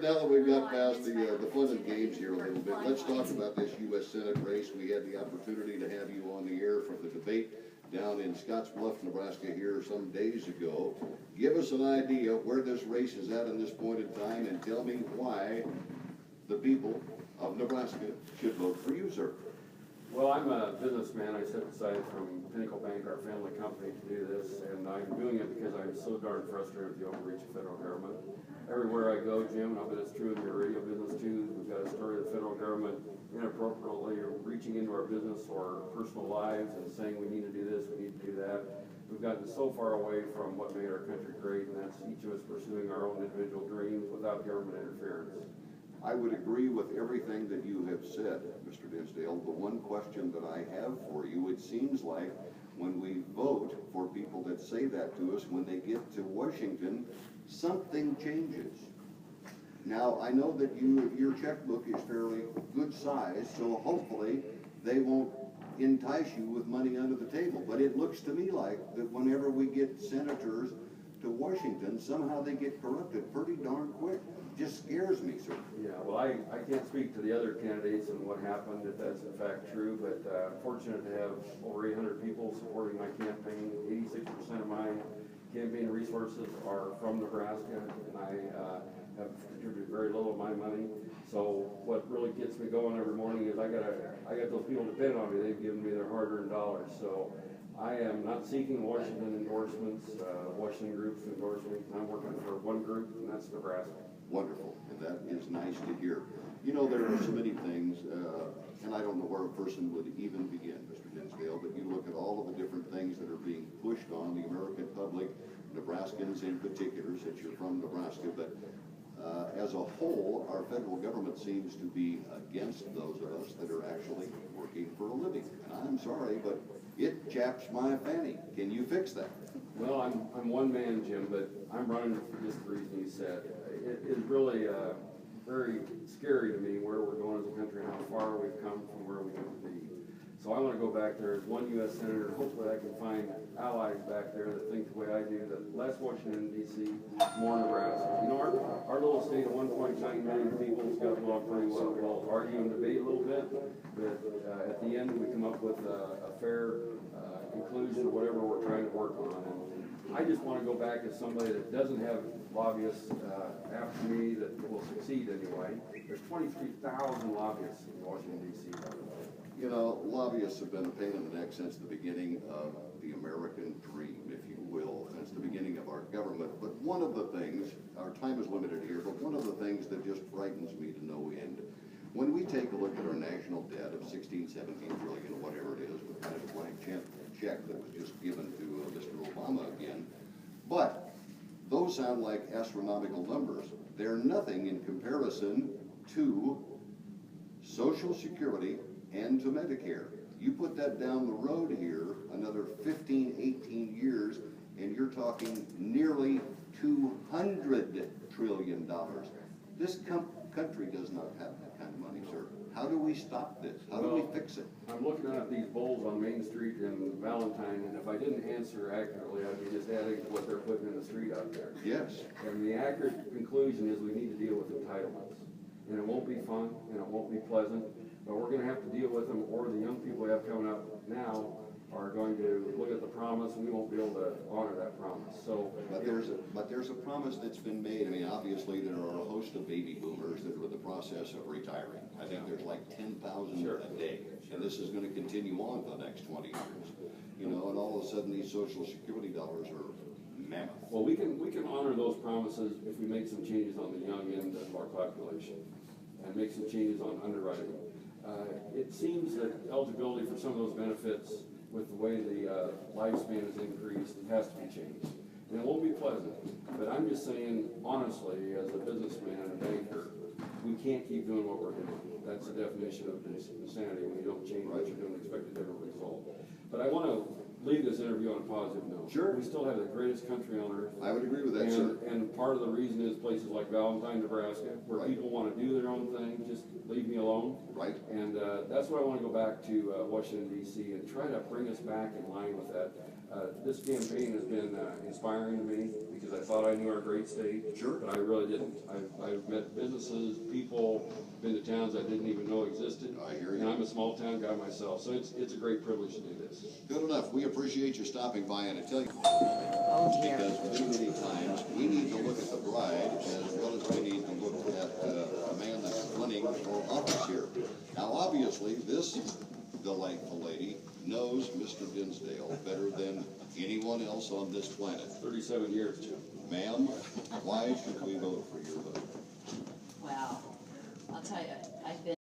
Now that we've got past the fun and games here a little bit, let's talk about this U.S. Senate race. We had the opportunity to have you on the air for the debate down in Scottsbluff, Nebraska here some days ago. Give us an idea where this race is at this point in time, and tell me why the people of Nebraska should vote for you, sir. Well, I'm a businessman. I stepped aside from Pinnacle Bank, our family company, to do this, and I'm doing it because I'm so darn frustrated with the overreach of federal government. Everywhere I go, Jim, and I bet it's true in your radio business too, we've got a story of the federal government inappropriately reaching into our business or personal lives and saying we need to do this, we need to do that. We've gotten so far away from what made our country great, and that's each of us pursuing our own individual dreams without government interference. I would agree with everything that you have said, Mr. Dinsdale. The one question that I have for you, it seems like when we vote for people that say that to us, when they get to Washington, something changes. Now, I know that your checkbook is fairly good size, so hopefully they won't entice you with money under the table. But it looks to me like that whenever we get senators to Washington, somehow they get corrupted pretty darn quick. Just scares me, sir. Yeah, well, I can't speak to the other candidates and what happened, if that's in fact true, but fortunate to have over 800 people supporting my campaign. 86% of my campaign resources are from Nebraska, and I have contributed very little of my money. So what really gets me going every morning is I got those people depending on me. They've given me their hard-earned dollars. So I am not seeking Washington endorsements, Washington groups to endorse me. I'm working for one group, and that's Nebraska. Wonderful, and that is nice to hear. You know, there are so many things, and I don't know where a person would even begin, Mr. Dinsdale, but you look at all of the different things that are being pushed on the American public, Nebraskans in particular, since you're from Nebraska, but as a whole, our federal government seems to be against those of us that are actually working for a living. And I'm sorry, but it chaps my fanny. Can you fix that? Well, I'm one man, Jim, but I'm running for just the reason you said. It is really very scary to me where we're going as a country and how far we've come from where we need to be. So I want to go back there as one U.S. Senator. Hopefully I can find allies back there that think the way I do, that less Washington, D.C., more Nebraska. You know, our little state of 1.9 million people has got along pretty well. We'll argue and debate a little bit, but at the end we come up with a fair conclusion of whatever we're trying to work on. And I just want to go back as somebody that doesn't have lobbyists after me that will succeed anyway. There's 23,000 lobbyists in Washington, D.C. You know, lobbyists have been a pain in the neck since the beginning of the American dream, if you will, since the beginning of our government. But one of the things, our time is limited here, but one of the things that just frightens me to no end, when we take a look at our national debt of 16, 17 trillion, whatever it is, with kind of a blank check that was just given to Mr. Obama again, but those sound like astronomical numbers. They're nothing in comparison to Social Security and to Medicare. You put that down the road here, another 15, 18 years, and you're talking nearly $200 trillion. This country does not have that kind of money, sir. How do we stop this? How do we fix it? I'm looking at these bowls on Main Street in Valentine, and if I didn't answer accurately, I'd be just adding to what they're putting in the street out there. Yes. And the accurate conclusion is we need to deal with entitlements. And it won't be fun, and it won't be pleasant, but we're going to have to deal with them, or the young people we have coming up now are going to look at the promise, and we won't be able to honor that promise. So, but there's a promise that's been made. I mean, obviously there are a host of baby boomers that are in the process of retiring. I think there's like 10,000 a day, and this is going to continue on for the next 20 years. You know, and all of a sudden these Social Security dollars are mammoth. Well, we can honor those promises if we make some changes on the young end of our population and make some changes on underwriting. It seems that eligibility for some of those benefits, with the way the lifespan has increased, it has to be changed. And it won't be pleasant, but I'm just saying, honestly, as a businessman and a banker, we can't keep doing what we're doing. That's the definition of insanity, when you don't change what you're doing and expect a different result. But I want to leave this interview on a positive note. Sure. We still have the greatest country on earth. I would agree with that, sir. And part of the reason is places like Valentine, Nebraska, where people want to do their own thing, just leave me alone. Right. And that's why I want to go back to Washington, D.C. and try to bring us back in line with that. This campaign has been inspiring to me because I thought I knew our great state. Sure. But I really didn't. I've met businesses, people, been to towns I didn't even know existed. I hear you. And I'm a small town guy myself, so it's a great privilege to do this. Good enough. We appreciate you stopping by, and I tell you, Oh dear. because many times we need to look at the bride as well as we need to look at a man that's running for office here. Now, obviously, this delightful lady knows Mr. Dinsdale better than anyone else on this planet. 37 years, Jim. Ma'am, why should we vote for your vote? Wow. I'll tell you, I've been